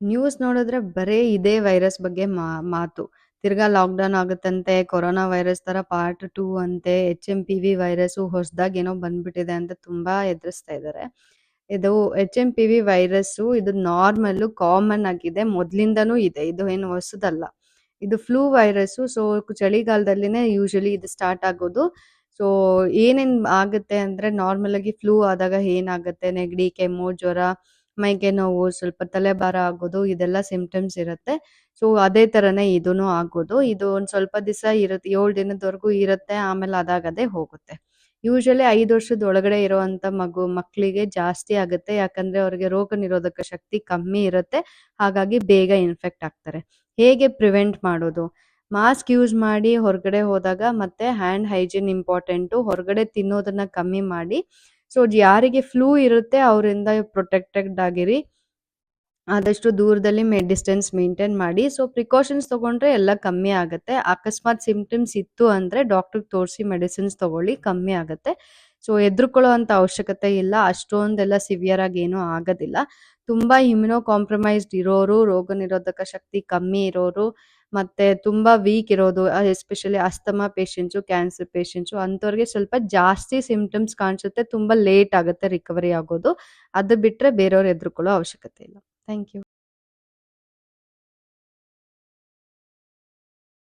News ನೋಡಿದ್ರೆ ಬರೇ ಇದೇ ವೈರಸ್ ಬಗ್ಗೆ ಮಾತು. ತಿರ್ಗಾ ಲಾಕ್‌ಡೌನ್ ಆಗುತ್ತಂತೆ, ಕೊರೋನಾ ವೈರಸ್ ತರ ಪಾರ್ಟ್ 2 ಅಂತೆ, HMPV ವೈರಸ್ಸು ಹೊಸದಾಗಿ ಏನೋ ಬಂದ್ಬಿಟ್ಟಿದೆ ಅಂತ ತುಂಬಾ ಎದುರಿಸ್ತಾ ಇದ್ದಾರೆ. ಇದು HMPV ವೈರಸ್ಸು ಇದು ನಾರ್ಮಲ್ಲು, ಕಾಮನ್ ಆಗಿದೆ. ಮೊದ್ಲಿಂದನೂ ಇದೆ. ಇದು ಏನು ಹೊಸದಲ್ಲ. ಇದು ಫ್ಲೂ ವೈರಸ್ಸು. ಸೊ ಚಳಿಗಾಲದಲ್ಲಿನೇ ಯೂಶುವಲಿ ಇದು ಸ್ಟಾರ್ಟ್ ಆಗೋದು. ಸೊ ಏನೇನ್ ಆಗುತ್ತೆ ಅಂದ್ರೆ ನಾರ್ಮಲ್ ಆಗಿ ಫ್ಲೂ ಆದಾಗ ಏನಾಗುತ್ತೆ ನೆಗಡಿ, ಕೆಮ್ಮು, ಜ್ವರ, ಮೈಗೆ ನೋವು, ಸ್ವಲ್ಪ ತಲೆಭಾರ ಆಗೋದು ಇದೆಲ್ಲ ಸಿಂಪ್ಟಮ್ಸ್ ಇರುತ್ತೆ. ಸೊ ಅದೇ ತರನೇ ಇದೂನು ಆಗೋದು. ಇದು ಒಂದ್ ಸ್ವಲ್ಪ ದಿವಸ ಇರುತ್ತೆ, 7 ದಿನದವರೆಗೂ ಇರುತ್ತೆ. ಆಮೇಲೆ ಅದಾಗದೇ ಹೋಗುತ್ತೆ. ಯೂಶುವಲಿ 5 ವರ್ಷದ ಒಳಗಡೆ ಇರುವಂತ ಮಕ್ಕಳಿಗೆ ಜಾಸ್ತಿ ಆಗುತ್ತೆ. ಯಾಕಂದ್ರೆ ಅವ್ರಿಗೆ ರೋಗ ನಿರೋಧಕ ಶಕ್ತಿ ಕಮ್ಮಿ ಇರುತ್ತೆ. ಹಾಗಾಗಿ ಬೇಗ ಇನ್ಫೆಕ್ಟ್ ಆಗ್ತಾರೆ. ಹೇಗೆ ಪ್ರಿವೆಂಟ್ ಮಾಡೋದು? ಮಾಸ್ಕ್ ಯೂಸ್ ಮಾಡಿ ಹೊರಗಡೆ ಹೋದಾಗ, ಮತ್ತೆ ಹ್ಯಾಂಡ್ ಹೈಜೀನ್ ಇಂಪಾರ್ಟೆಂಟು. ಹೊರಗಡೆ ತಿನ್ನೋದನ್ನ ಕಮ್ಮಿ ಮಾಡಿ. ಸೊ ಯಾರಿಗೆ ಫ್ಲೂ ಇರುತ್ತೆ ಅವರಿಂದ ಪ್ರೊಟೆಕ್ಟೆಡ್ ಆಗಿರಿ. ಆದಷ್ಟು ದೂರದಲ್ಲಿ ಡಿಸ್ಟೆನ್ಸ್ ಮೇಂಟೈನ್ ಮಾಡಿ. ಸೊ ಪ್ರಿಕಾಷನ್ಸ್ ತಗೊಂಡ್ರೆ ಎಲ್ಲ ಕಮ್ಮಿ ಆಗುತ್ತೆ. ಅಕಸ್ಮಾತ್ ಸಿಂಪ್ಟಮ್ಸ್ ಇತ್ತು ಅಂದ್ರೆ ಡಾಕ್ಟರ್‌ಗೆ ತೋರಿಸಿ ಮೆಡಿಸಿನ್ಸ್ ತಗೊಳ್ಳಿ, ಕಮ್ಮಿ ಆಗುತ್ತೆ. ಸೊ ಹೆದರ್ಕೊಳ್ಳೋ ಅಂತ ಅವಶ್ಯಕತೆ ಇಲ್ಲ. ಅಷ್ಟೊಂದೆಲ್ಲ ಸಿವಿಯರ್ ಆಗಿ ಏನೂ ಆಗೋದಿಲ್ಲ. ತುಂಬಾ ಇಮ್ಯುನೋ ಕಾಂಪ್ರಮೈಸ್ಡ್ ಇರೋರು, ರೋಗ ನಿರೋಧಕ ಶಕ್ತಿ ಕಮ್ಮಿ ಇರೋರು, ಮತ್ತೆ ತುಂಬಾ ವೀಕ್ ಇರೋದು, especially asthma patients, cancer patients ಅಂಥವ್ರಿಗೆ ಸ್ವಲ್ಪ ಜಾಸ್ತಿ ಸಿಂಪ್ಟಮ್ಸ್ ಕಾಣಿಸುತ್ತೆ. ತುಂಬಾ ಲೇಟ್ ಆಗುತ್ತೆ ರಿಕವರಿ ಆಗೋದು. ಅದು ಬಿಟ್ರೆ ಬೇರೆಯವ್ರು ಹೆದರ್ಕೊಳ್ಳೋ ಅವಶ್ಯಕತೆ ಇಲ್ಲ. Thank you.